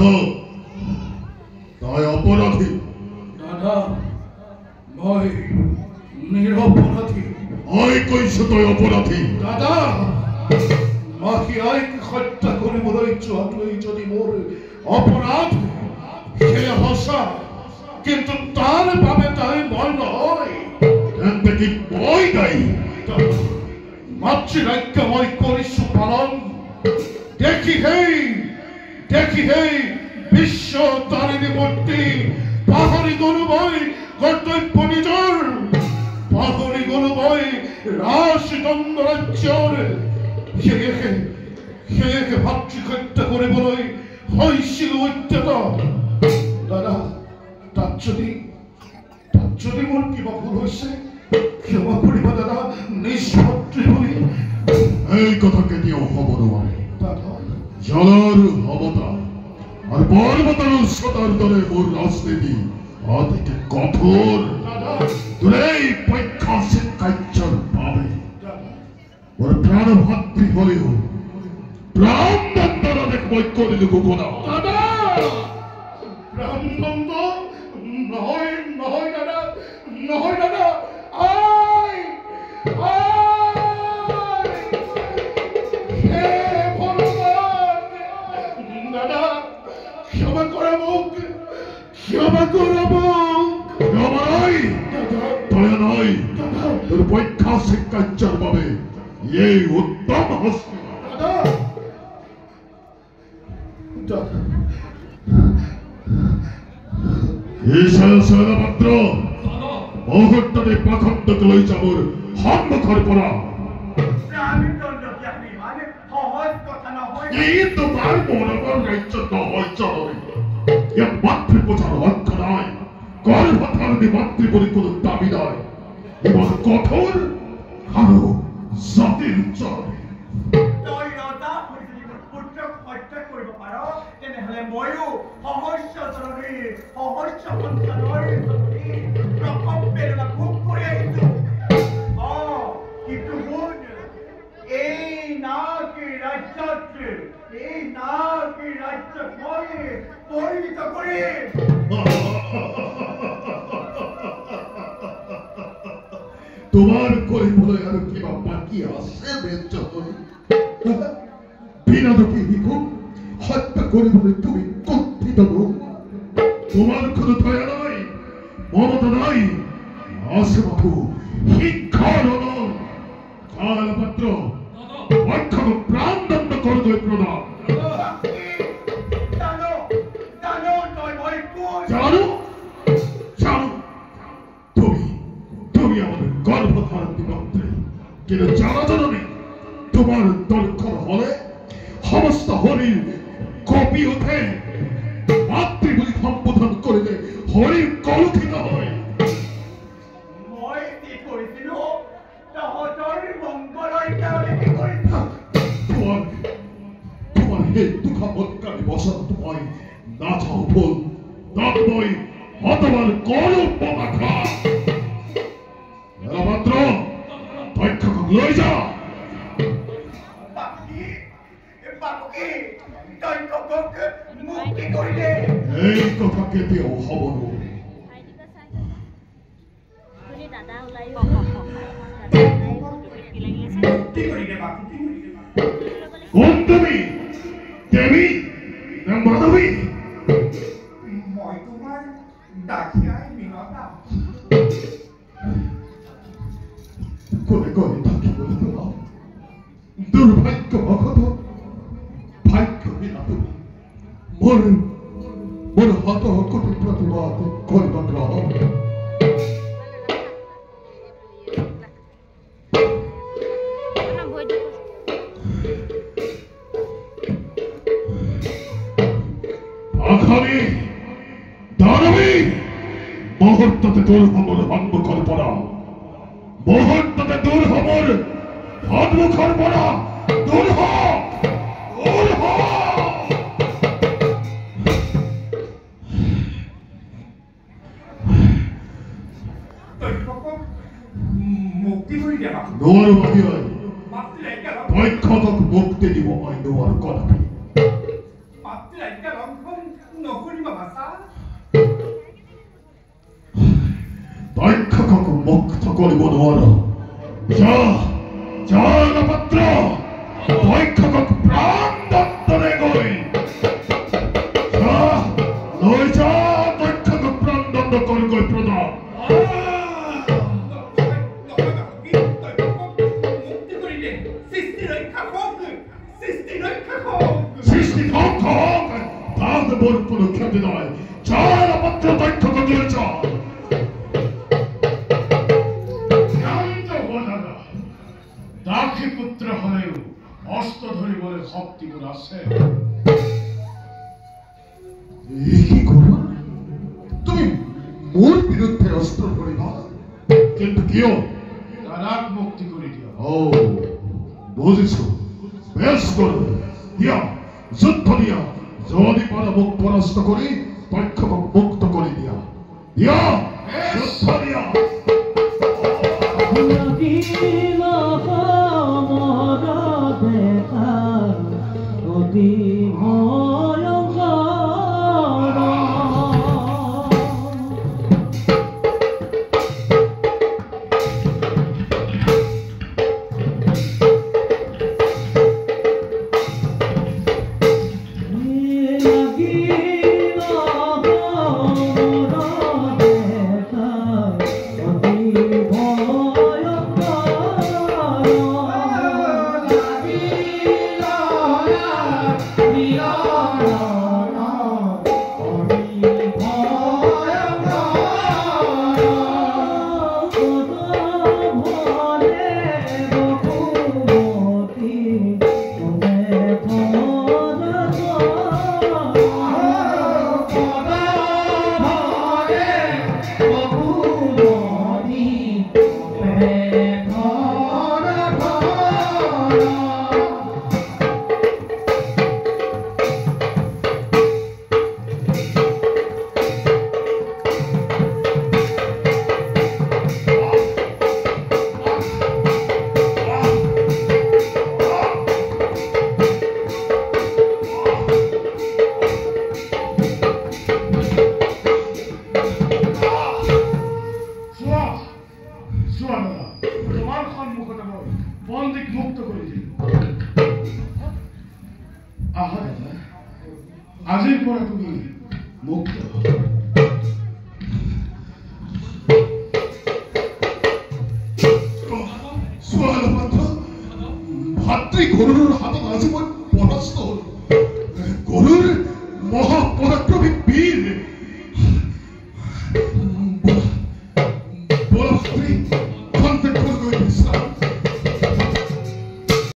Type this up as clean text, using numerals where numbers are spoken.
দেখো তাই অপৰাধী দাদা মই নিৰপৰাধী আই কৈছো তই অপৰাধী দাদা মাহি আইক হত্যা কৰিবলৈ যোৱাটোৱেই যদি মোৰ অপৰাধ সেয়া সঁচা কিন্তু তাৰ বাবে তাই মই নহয় তেন্তে কি মই দায়ী মাতৃৰাজ্য মই কৰিছো পালন দেখি সেই বিশ্ব তাৰিণী মূৰ্তি পাহৰি গলো মই কৰ্তব্য নিজৰ পাহৰি গলো মই ৰাজদণ্ড ৰাজ্যৰ সেয়েহে ভাতৃক হত্যা কৰিবলৈ হৈছিলো উদ্যত দাদা তাত যদি মোৰ কিবা ভুল হৈছে ক্ষমা কৰিবা দাদা নিজ ভাতৃ বুলি এই কথা কেতিয়াও হ'ব নোৱাৰে দাদা জলৰ সমতা আৰু পৰ্বতৰ উচ্চতাৰ দৰে মোৰ ৰাজনীতি অতিকে কঠোৰ তোৰ এই পৈশাচিক কাৰ্যৰ বাবে মোৰ প্ৰাণ ভাতৃ হলেও প্ৰাণদণ্ডৰ অনেক মই কৰিলো ঘোষণা দাদা প্ৰাণদণ্ড নহয় দাদা আই হে ভগৱান দাদা ক্ষমা কৰা মোক দয়া নাই তোৰ পৈশাচিক কাৰ্যৰ বাবে এই উত্তম হস্তি পাত্ৰ মুহূৰ্ততে পাখণ্ডক লৈ যাবৰ সন্মুখৰ পৰা এই তোমাৰ মনোবৰ ৰাজ্যত নহয় জননী ইয়াত মাতৃপূজাৰ লক্ষ্য নাই গৰ্ভধাৰণী মাতৃ বুলি কোনো দাবী নাই ইমান কঠোৰ আৰু জাতিৰ জয় তেনেহলে ময়ো সহস্য জননীৰ সহস্য সন্তানৰ প্ৰকোপ বেদনা ভোগ কৰি আহিছো কিন্তু শুন এই নাকি ৰাজ্যত মই পৰিণত কৰিম তোমাৰ কৰিবলৈ আৰু কিবা বাকী আছে বিনা দুখী শিশুক হত্যা কৰিবলৈ তুমি কুণ্ঠিত তোমাৰ কোনো দয়া নাই মমতা নাই আছে মাথো শিক্ষাৰ কাল পাত্ৰ অক্ষম প্ৰাণদণ্ড কৰলৈ প্ৰদান জানো তুমি আমাদেৰ গৰ্ভধাৰণী মন্ত্ৰী কিন্তু জানা জননী তোমাৰ দৰ্শন হলে সমস্ত হৰিৰ কপি উঠে মাতৃ বুলি সম্বোধন কৰিলে হৰি কলুষিত হয় মই কি কৰিছিলো তহঁতৰ মংগলৰ কাৰণে কি কৰিছো তোমাৰ সেই দুখাপৎকাৰী বচনত মই নাচাও ভুল তাত মই অতবাৰ কলো পমাখা মাত্ৰ তক্ষকক লৈ যা এই কথা কেতিয়াও হ'ব নোৱাৰে কোন তুমি দেৱী নে মানৱী মই তোমাৰ দাসিয়াই বিনতা কোনে কোনে থাকিবলৈ তোমাক দুৰ্ভাগ্য ভকত ভাগ্য বিনা তুমি মোৰ হাত কোটি প্ৰতিবাদ কৰিব গ্ৰহণ আখানি দানবী মুহূৰ্ততে তোৰ সমৰ সন্মুখৰ পৰা মুহূৰ্ততে দূৰ হবৰ সন্মুখৰ পৰা দূৰ হ মুক্তি কৰি দিয়া নোৱাৰো বাহিৰ পক্ষতক মুক্তি দিব মই নোৱাৰো কদাপি মাতৃৰাজ্য লংঘন নকৰিবা ভাষা দক্ষকক মুক্ত কৰিব নোৱাৰা যা পাত্ৰ দক্ষকক প্ৰাণদণ্ডৰে গৈ লৈ যা দক্ষকক প্ৰাণদণ্ড কৰি গৈ প্ৰদান সৃষ্টি ধ্বংস হওক তাহলে মোৰ কোনো ক্ষতি নহয় যা পাত্ৰ দক্ষকক লৈ যা দাসী পুত্ৰ হলেও অস্ত্ৰ ধৰিবলৈ শক্তি গুণ আছে কি কৰোঁ তুমি মোৰ বিৰুদ্ধে অস্ত্ৰ ধৰিবা কিন্তু কিয় দাদাক মুক্তি কৰি দিয়া বুজিছো বেশ কৰোঁ দিয়া যুদ্ধ দিয়া যদি পাৰা মোক পৰাস্ত কৰি দক্ষকক মুক্ত কৰি দিয়া যুদ্ধ দিয়া বন্দীক মুক্ত কৰি দিল আহা দাদা আজিৰ পৰা তুমি মুক্ত ভাতৃ গৰুৰ হাতত আজি মই পৰাস্ত হলো গৰুৰ মহাপ